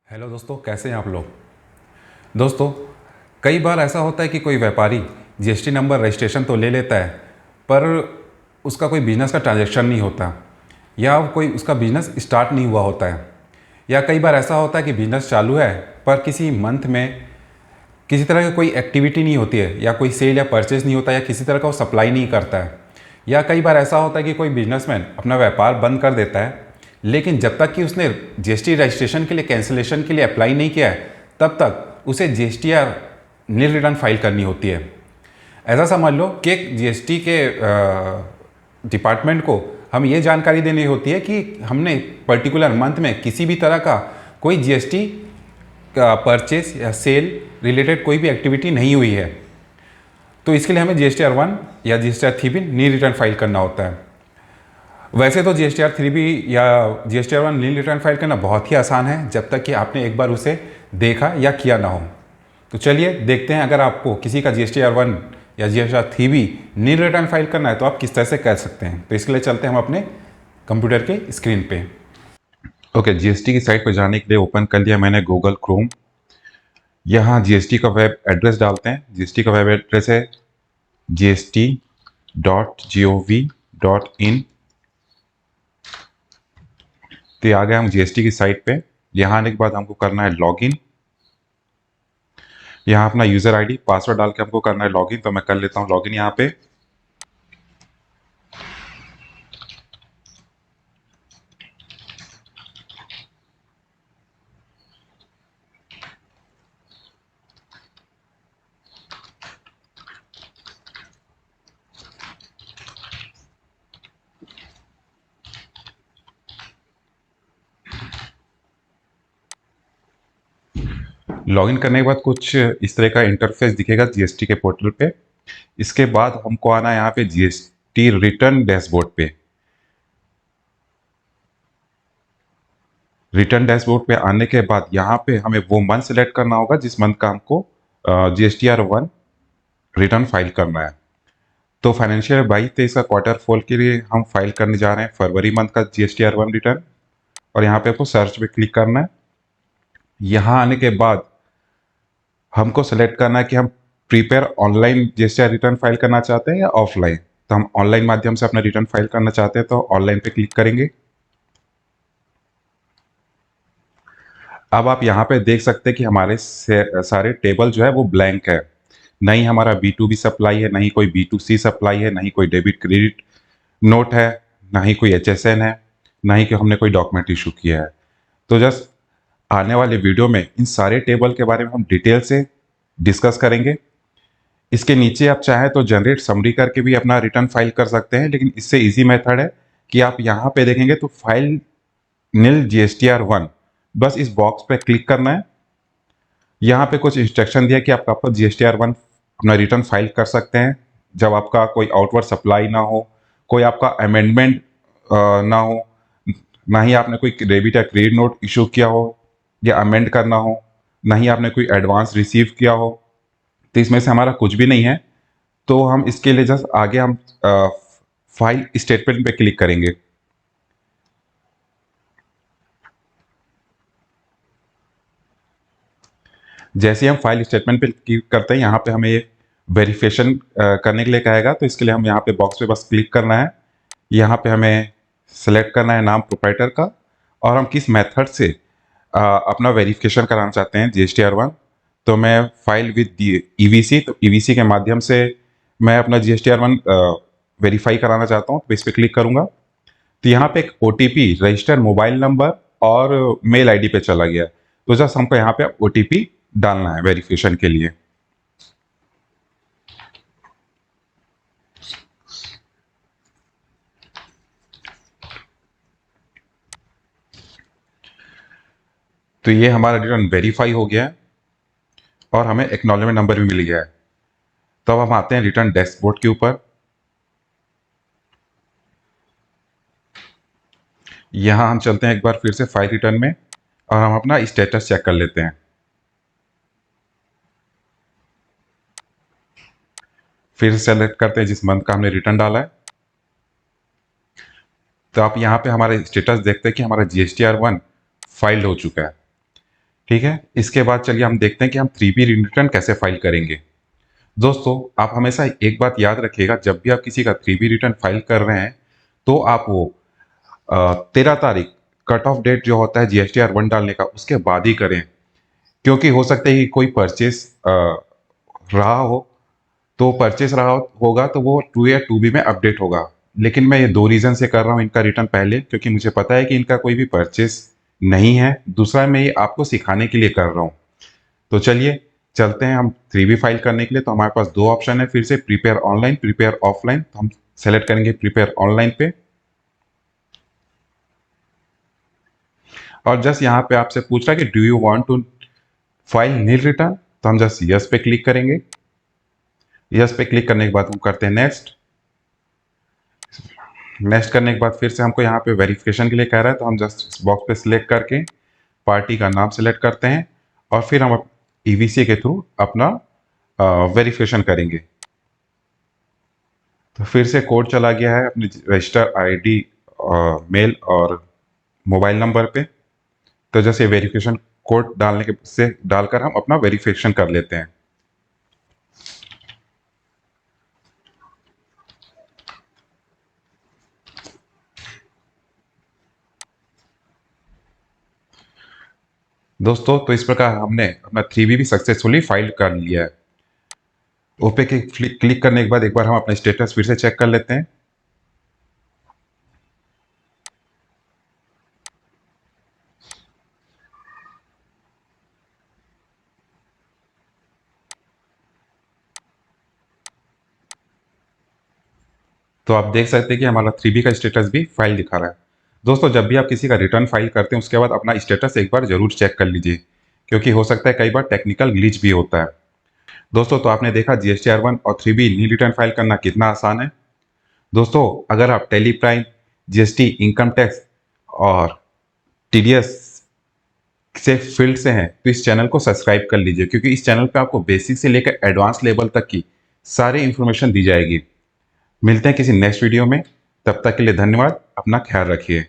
Hello दोस्तों, कैसे हैं आप लोग। दोस्तों, कई बार ऐसा होता है कि कोई व्यापारी जीएसटी नंबर रजिस्ट्रेशन तो ले लेता है, पर उसका कोई बिजनेस का ट्रांजैक्शन नहीं होता या कोई उसका बिजनेस स्टार्ट नहीं हुआ होता है। या कई बार ऐसा होता है कि बिजनेस चालू है पर किसी मंथ में किसी तरह की कोई एक्टिविटी नहीं होती है, या कोई सेल या परचेज नहीं होता, या किसी तरह का वो सप्लाई नहीं करता है। या कई बार ऐसा होता है कि कोई बिजनेसमैन अपना व्यापार बंद कर देता है, लेकिन जब तक कि उसने जीएसटी रजिस्ट्रेशन के लिए कैंसिलेशन के लिए अप्लाई नहीं किया है, तब तक उसे जीएसटी या नील रिटर्न फाइल करनी होती है। ऐसा समझ लो कि जीएसटी के डिपार्टमेंट को हम ये जानकारी देनी होती है कि हमने पर्टिकुलर मंथ में किसी भी तरह का कोई जीएसटी का परचेस या सेल रिलेटेड कोई भी एक्टिविटी नहीं हुई है। तो इसके लिए हमें GSTR-1 या GSTR-3 नी रिटर्न फाइल करना होता है। वैसे तो GSTR-3 या GSTR-1 नी रिटर्न फाइल करना बहुत ही आसान है, जब तक कि आपने एक बार उसे देखा या किया ना हो। तो चलिए देखते हैं, अगर आपको किसी का GSTR-1 या GSTR-3 नी रिटर्न फाइल करना है तो आप किस तरह से कर सकते हैं। तो इसके लिए चलते हैं हम अपने कंप्यूटर के स्क्रीन पे। ओके, जीएसटी की साइट पर जाने के लिए ओपन कर लिया मैंने गूगल क्रोम। यहाँ जीएसटी का वेब एड्रेस डालते हैं। जीएसटी का वेब एड्रेस है gst.gov.in। तो आ गए हम जीएसटी की साइट पे। यहाँ आने के बाद हमको करना है लॉगिन। यहाँ अपना यूजर आईडी पासवर्ड डाल के हमको करना है लॉगिन। तो मैं कर लेता हूँ लॉगिन यहाँ पे। लॉगिन करने के बाद कुछ इस तरह का इंटरफेस दिखेगा जीएसटी के पोर्टल पे। इसके बाद हमको आना है यहाँ पे जीएसटी रिटर्न डैशबोर्ड पे। रिटर्न डैशबोर्ड पे आने के बाद यहाँ पे हमें वो मंथ सेलेक्ट करना होगा जिस मंथ का हमको GSTR-1 रिटर्न फाइल करना है। तो फाइनेंशियल 22-23 का क्वार्टर फोर के लिए हम फाइल करने जा रहे हैं फरवरी मंथ का GSTR-1 रिटर्न। और यहाँ पे आपको सर्च पे क्लिक करना है। यहाँ आने के बाद हमको सेलेक्ट करना है कि हम prepare online GST return file करना चाहते हैं या ऑफलाइन। तो हम ऑनलाइन माध्यम से अपना रिटर्न फाइल करना चाहते हैं, तो ऑनलाइन पे क्लिक करेंगे। अब आप यहाँ पे देख सकते हैं कि हमारे सारे टेबल जो है वो ब्लैंक है। नहीं हमारा B2B सप्लाई है, नहीं कोई B2C सप्लाई है, नहीं कोई डेबिट क्रेडिट नोट है, ना ही कोई HSN है, ना ही कि हमने कोई डॉक्यूमेंट इशू किया है। तो जस्ट आने वाले वीडियो में इन सारे टेबल के बारे में हम डिटेल से डिस्कस करेंगे। इसके नीचे आप चाहें तो जनरेट समरी करके भी अपना रिटर्न फाइल कर सकते हैं, लेकिन इससे इजी मेथड है कि आप यहाँ पे देखेंगे तो फाइल नील GSTR-1, बस इस बॉक्स पे क्लिक करना है। यहाँ पे कुछ इंस्ट्रक्शन दिया कि आप आपका GSTR-1 अपना रिटर्न फाइल कर सकते हैं जब आपका कोई आउटवर्ड सप्लाई ना हो, कोई आपका अमेंडमेंट ना हो, ना ही आपने कोई डेबिट या क्रेडिट नोट इशू किया हो या अमेंड करना हो, ना ही आपने कोई एडवांस रिसीव किया हो। तो इसमें से हमारा कुछ भी नहीं है। तो हम इसके लिए जस्ट आगे हम फाइल स्टेटमेंट पे क्लिक करेंगे। जैसे ही हम फाइल स्टेटमेंट पे क्लिक करते हैं, यहाँ पे हमें ये वेरिफिकेशन करने के लिए कहेगा। तो इसके लिए हम यहाँ पे बॉक्स पे बस क्लिक करना है। यहाँ पे हमें सेलेक्ट करना है नाम प्रोप्राइटर का, और हम किस मेथड से अपना वेरिफिकेशन कराना चाहते हैं GSTR-1। तो मैं फाइल विद EVC, तो EVC के माध्यम से मैं अपना GSTR-1 वेरीफाई कराना चाहता हूँ। तो इस पर क्लिक करूँगा तो यहाँ पे एक OTP रजिस्टर्ड मोबाइल नंबर और मेल आईडी पे चला गया। तो जस्ट हमको यहाँ पे OTP डालना है वेरिफिकेशन के लिए। तो ये हमारा रिटर्न वेरीफाई हो गया है और हमें एक्नॉलेजमेंट नंबर भी मिल गया है। तो अब हम आते हैं रिटर्न डैशबोर्ड के ऊपर। यहाँ हम चलते हैं एक बार फिर से फाइल रिटर्न में, और हम अपना स्टेटस चेक कर लेते हैं। फिर से सेलेक्ट करते हैं जिस मंथ का हमने रिटर्न डाला है। तो आप यहाँ पे हमारा स्टेटस देखते हैं कि हमारा GSTR-1 फाइल्ड हो चुका है। ठीक है, इसके बाद चलिए हम देखते हैं कि हम 3B रिटर्न कैसे फाइल करेंगे। दोस्तों, आप हमेशा एक बात याद रखिएगा, जब भी आप किसी का 3B रिटर्न फाइल कर रहे हैं तो आप वो 13 तारीख कट ऑफ डेट जो होता है GSTR 1 डालने का, उसके बाद ही करें। क्योंकि हो सकता है कि कोई परचेस रहा हो, तो परचेस रहा होगा तो वो 2 या 2B में अपडेट होगा। लेकिन मैं ये 2 रीज़न से कर रहा हूँ इनका रिटर्न पहले, क्योंकि मुझे पता है कि इनका कोई भी परचेस नहीं है। दूसरा, मैं ये आपको सिखाने के लिए कर रहा हूँ। तो चलिए चलते हैं हम 3B फाइल करने के लिए। तो हमारे पास 2 ऑप्शन है, फिर से प्रिपेयर ऑनलाइन, प्रिपेयर ऑफलाइन। तो हम सेलेक्ट करेंगे प्रिपेयर ऑनलाइन पे, और जस्ट यहाँ पे आपसे पूछ रहा है कि do you want to file nil return, तो हम जस्ट यस पे क्लिक करेंगे। यस पे क्लिक करने के बाद हम करते हैं नेक्स्ट। नेक्स्ट करने के बाद फिर से हमको यहाँ पे वेरिफिकेशन के लिए कह रहा है, तो हम जस्ट इस बॉक्स पे सिलेक्ट करके पार्टी का नाम सेलेक्ट करते हैं, और फिर हम EVC के थ्रू अपना वेरिफिकेशन करेंगे। तो फिर से कोड चला गया है अपने रजिस्टर ID, मेल और मोबाइल नंबर पे। तो जैसे वेरिफिकेशन कोड डालने के से डालकर हम अपना वेरिफिकेशन कर लेते हैं। दोस्तों, तो इस प्रकार हमने अपना 3B भी सक्सेसफुली फाइल कर लिया है। ओपे के क्लिक करने के बाद एक बार हम अपना स्टेटस फिर से चेक कर लेते हैं। तो आप देख सकते हैं कि हमारा 3B का स्टेटस भी फाइल दिखा रहा है। दोस्तों, जब भी आप किसी का रिटर्न फाइल करते हैं उसके बाद अपना स्टेटस एक बार जरूर चेक कर लीजिए, क्योंकि हो सकता है कई बार टेक्निकल ग्लिच भी होता है। दोस्तों, तो आपने देखा GSTR 1 और 3B न्यू रिटर्न फाइल करना कितना आसान है। दोस्तों, अगर आप Tally Prime, GST, income tax और TDS से फील्ड से हैं तो इस चैनल को सब्सक्राइब कर लीजिए, क्योंकि इस चैनल पे आपको बेसिक से लेकर एडवांस लेवल तक की सारी इंफॉर्मेशन दी जाएगी। मिलते हैं किसी नेक्स्ट वीडियो में, तब तक के लिए धन्यवाद। अपना ख्याल रखिए।